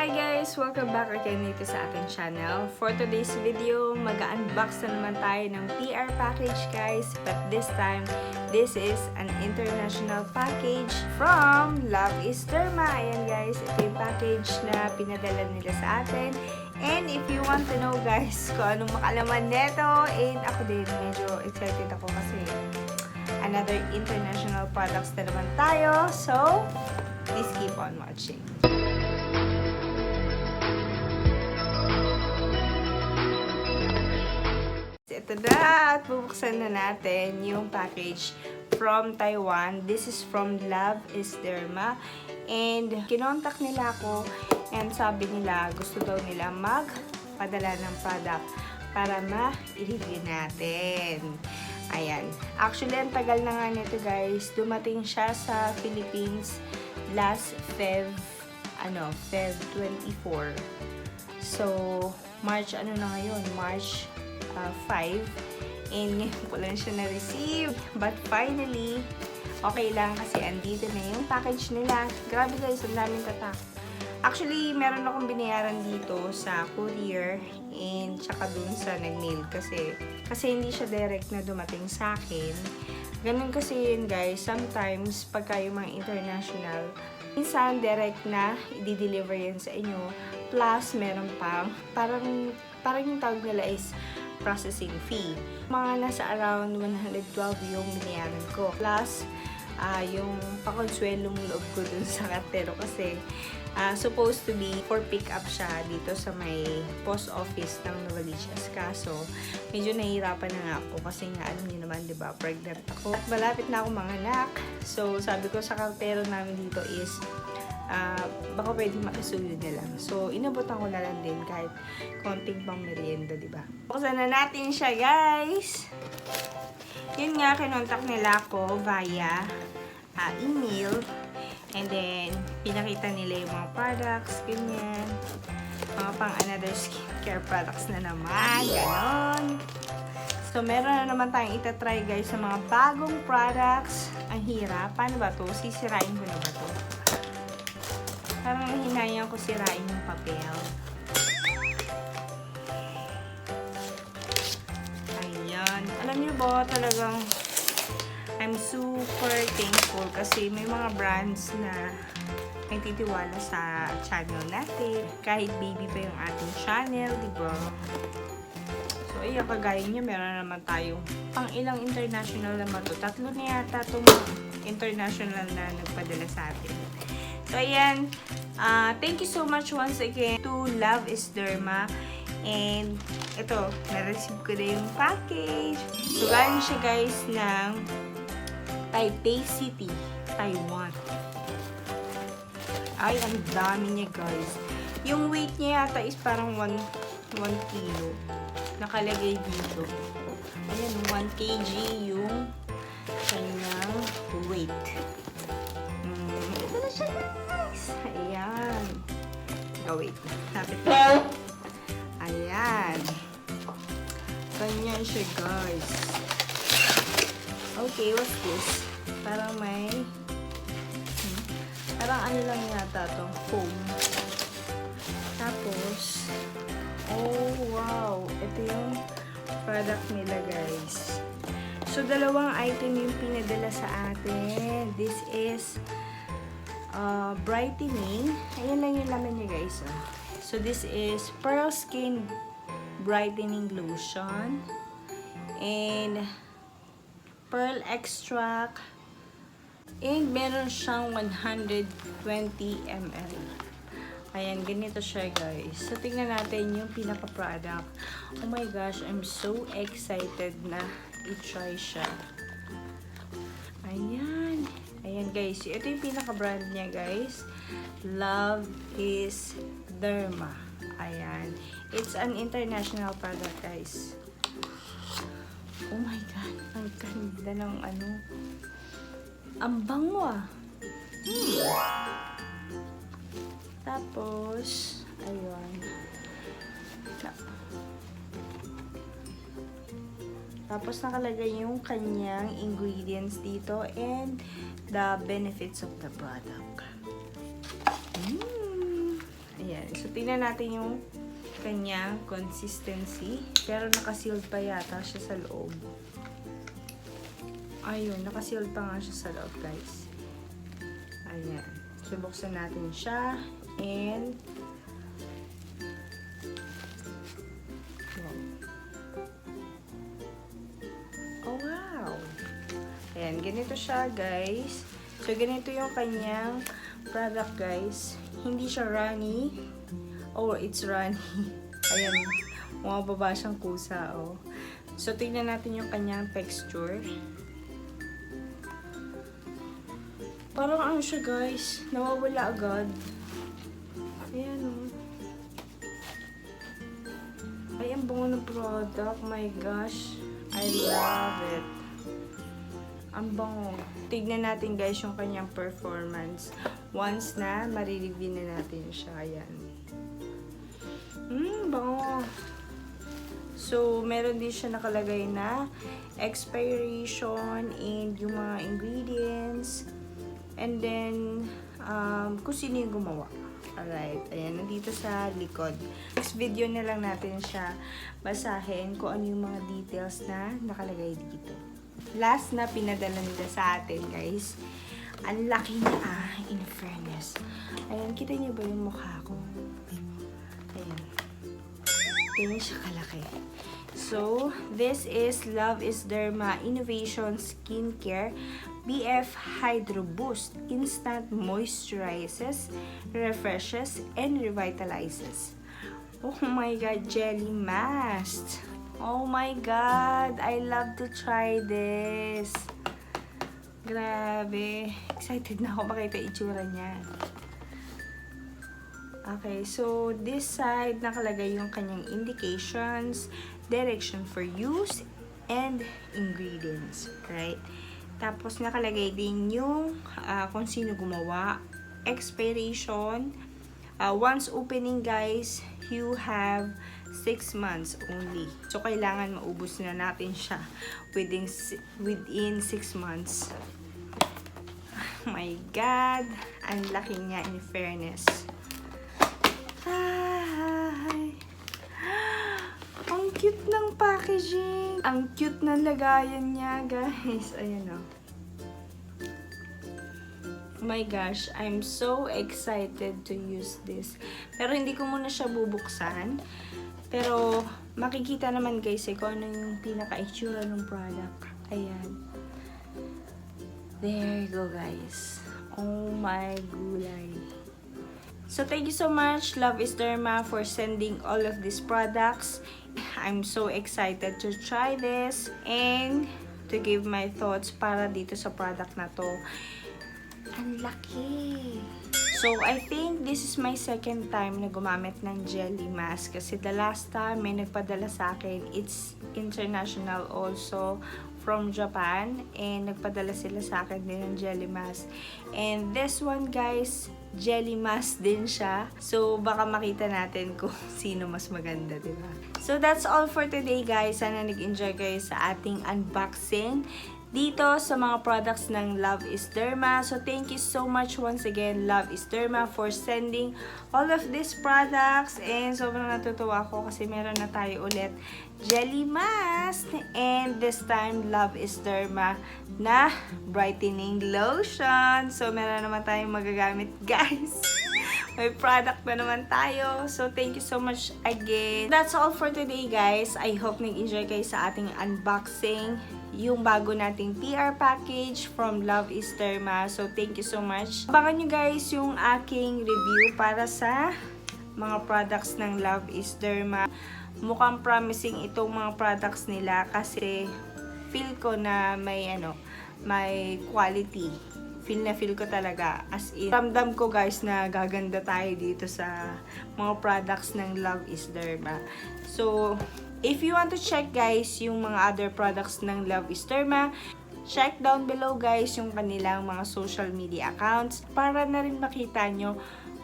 Hi guys! Welcome back again dito sa ating channel. For today's video, mag-unbox na naman tayo ng PR package guys. But this time, this is an international package from LOVEISDERMA. Ayan guys, ito yung package na pinadala nila sa atin. And if you want to know guys kung anong makalaman neto, and ako din, medyo excited ako kasi another international products na naman tayo. So, please keep on watching. Ito na, at bubuksan na natin yung package from Taiwan. This is from LOVEISDERMA. And kinontak nila ako and sabi nila gusto daw nila magpadala ng product para ma-review natin. Ayan. Actually, ang tagal na nga nito guys. Dumating siya sa Philippines last Feb 24. So, March na ngayon? March 5. And ngayon ko lang siya na-receive. But finally, okay lang kasi andito na yung package nila. Grabe guys, ang daming tatak. Actually, meron akong binayaran dito sa courier and tsaka dun sa nag-mail kasi hindi siya direct na dumating sa akin. Ganun kasi yun guys. Sometimes, pagka yung mga international, minsan direct na i-deliver yan sa inyo. Plus, meron pang parang yung tawag nila is processing fee. Mga nasa around 112 yung binayaran ko. Plus, yung pakonsuelong loob ko dun sa kartero kasi supposed to be for pick up siya dito sa may post office ng Novaliches. Kaso, medyo nahihirapan na nga ako kasi nga alam niyo naman, di ba, pregnant ako. At malapit na ako manganak. So, sabi ko sa kartero namin dito is baka pwede makisuyo na lang. So, inabutan ko na lang din kahit konting pang merienda, diba? Buksan na natin siya, guys! Yun nga, kinontak nila ako via email. And then, pinakita nila yung mga products, ganyan. Mga pang another skincare products na naman. Ganon. So, meron na naman tayong itatry, guys, sa mga bagong products. Ang hirap. Paano ba to? Sisirain ko na ba to? Parang hinayang ko sirain yung papel. Ayan. Alam niyo ba, talagang I'm super thankful kasi may mga brands na nagtitiwala sa channel natin. Kahit baby pa yung ating channel, diba? So, ayan, kagaya niya, meron naman tayong pang ilang international naman to. 3 na yata itong international na nagpadala sa atin. So, ayan. Thank you so much once again to LOVEISDERMA. And, ito, na-receive ko na yung package. So, galing siya guys ng Taipei City, Taiwan. Ay, ang dami niya guys. Yung weight niya yata is parang 1 kilo. Nakalagay dito. Ayan, 1 kg yung kanyang weight. Ito na siya guys. Ayan. Oh, wait. Lapit na. Ayan. Ganyan siya guys. Okay, what's this? Parang may parang ano lang yata to, foam. Tapos, oh wow, ito yung product nila guys. So, dalawang item yung pinadala sa atin. This is brightening. Ayan lang yung laman niya guys. So, this is Pearl Skin Brightening Lotion. And Pearl Extract. And meron siyang 120 ml. Ayan, ganito siya guys. So, tingnan natin yung pinaka-product. Oh my gosh, I'm so excited na i-try siya. Ayan. Ayan guys. Ito yung pinaka-brand niya guys. LOVEISDERMA. Ayan. It's an international product guys. Oh my God. Ang ganda ng ano. Ang bango ah. Tapos, ayun. Tapos, nakalagay yung kanyang ingredients dito and the benefits of the product. Ayan. So, tingnan natin yung kanyang consistency. Pero nakasealed pa yata siya sa loob. Ayun, nakasealed pa nga siya sa loob, guys. Ayan. So, buksan natin siya. And, oh, wow! Ayan, ganito siya, guys. So, ganito yung kanyang product, guys. Hindi siya runny. Oh, it's runny. Ayan, bumababa siyang kusa, oh. So, tingnan natin yung kanyang texture. Parang ano siya, guys, nawawala agad. Ayan, oh. Ay, ang bango ng product. My gosh. I love it. Ang bango. Tignan natin, guys, yung kanyang performance. Once na, marireview na natin siya. Ayan. Bango. So, meron din siya nakalagay na expiration and yung mga ingredients. And then, kung sino yung gumawa. Alright, ayan, nandito sa likod. Next video na lang natin siya basahin kung ano yung mga details na nakalagay dito. Last na pinadala nila sa atin, guys. Ang laki niya, in fairness. Ayan, kita niyo ba yung mukha ko? Ayan. Ganyan siya kalaki. So, this is LOVEISDERMA Innovation Skincare BF Hydro Boost Instant Moisturizes, Refreshes, and Revitalizes. Oh my God, jelly mask! Oh my God, I love to try this. Grabe, excited na ako makita itsura niya. Okay, so this side nakalagay yung kanyang indications, direction for use, and ingredients, right? Tapos nakalagay din yung kung sino gumawa, expiration. Once opening, guys, you have 6 months only. So kailangan maubos na natin siya within 6 months. Oh my God, ang laki niya, in fairness. Ay. Ang cute ng packaging. Ang cute ng lagayan niya, guys. Ayan, oh. Oh my gosh, I'm so excited to use this. Pero hindi ko muna siya bubuksan. Pero makikita naman, guys, kung ano yung pinaka-itsura ng product. Ayan. There you go, guys. Oh my gulay. So, thank you so much, LOVEISDERMA, for sending all of these products. I'm so excited to try this and to give my thoughts para dito sa product na to. Ang laki! So, I think this is my second time na gumamit ng jelly mask. Kasi the last time may nagpadala sa akin, it's international also from Japan. And nagpadala sila sa akin din ng jelly mask. And this one, guys, jelly mask din siya. So, baka makita natin kung sino mas maganda, diba? So, that's all for today, guys. Sana nag-enjoy kayo sa ating unboxing dito sa mga products ng LOVEISDERMA. So, thank you so much once again, LOVEISDERMA, for sending all of these products. And sobrang natutuwa ako kasi meron na tayo ulit jelly mask. And this time, LOVEISDERMA na brightening lotion. So, meron naman tayong magagamit, guys. May product na naman tayo. So, thank you so much again. That's all for today, guys. I hope nag-enjoy kayo sa ating unboxing. Yung bago nating PR package from LOVEISDERMA. So, thank you so much. Abangan nyo, guys, yung aking review para sa mga products ng LOVEISDERMA. Mukhang promising itong mga products nila kasi feel ko na may quality. Feel na feel ko talaga. As in, ramdam ko, guys, na gaganda tayo dito sa mga products ng LOVEISDERMA. So, if you want to check, guys, yung mga other products ng LOVEISDERMA, check down below, guys, yung kanilang mga social media accounts para na rin makita nyo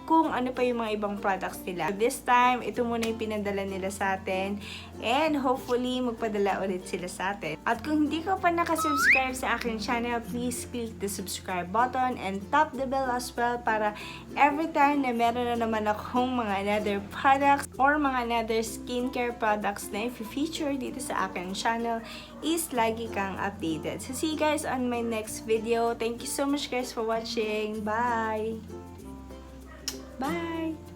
kung ano pa yung mga ibang products nila. This time, ito muna yung pinadala nila sa atin. And hopefully, magpadala ulit sila sa atin. At kung hindi ka pa nakasubscribe sa aking channel, please click the subscribe button and tap the bell as well para every time na meron na naman akong mga another products or mga another skincare products na i-feature dito sa aking channel is lagi kang updated. So see you guys on my next video. Thank you so much guys for watching. Bye! Bye!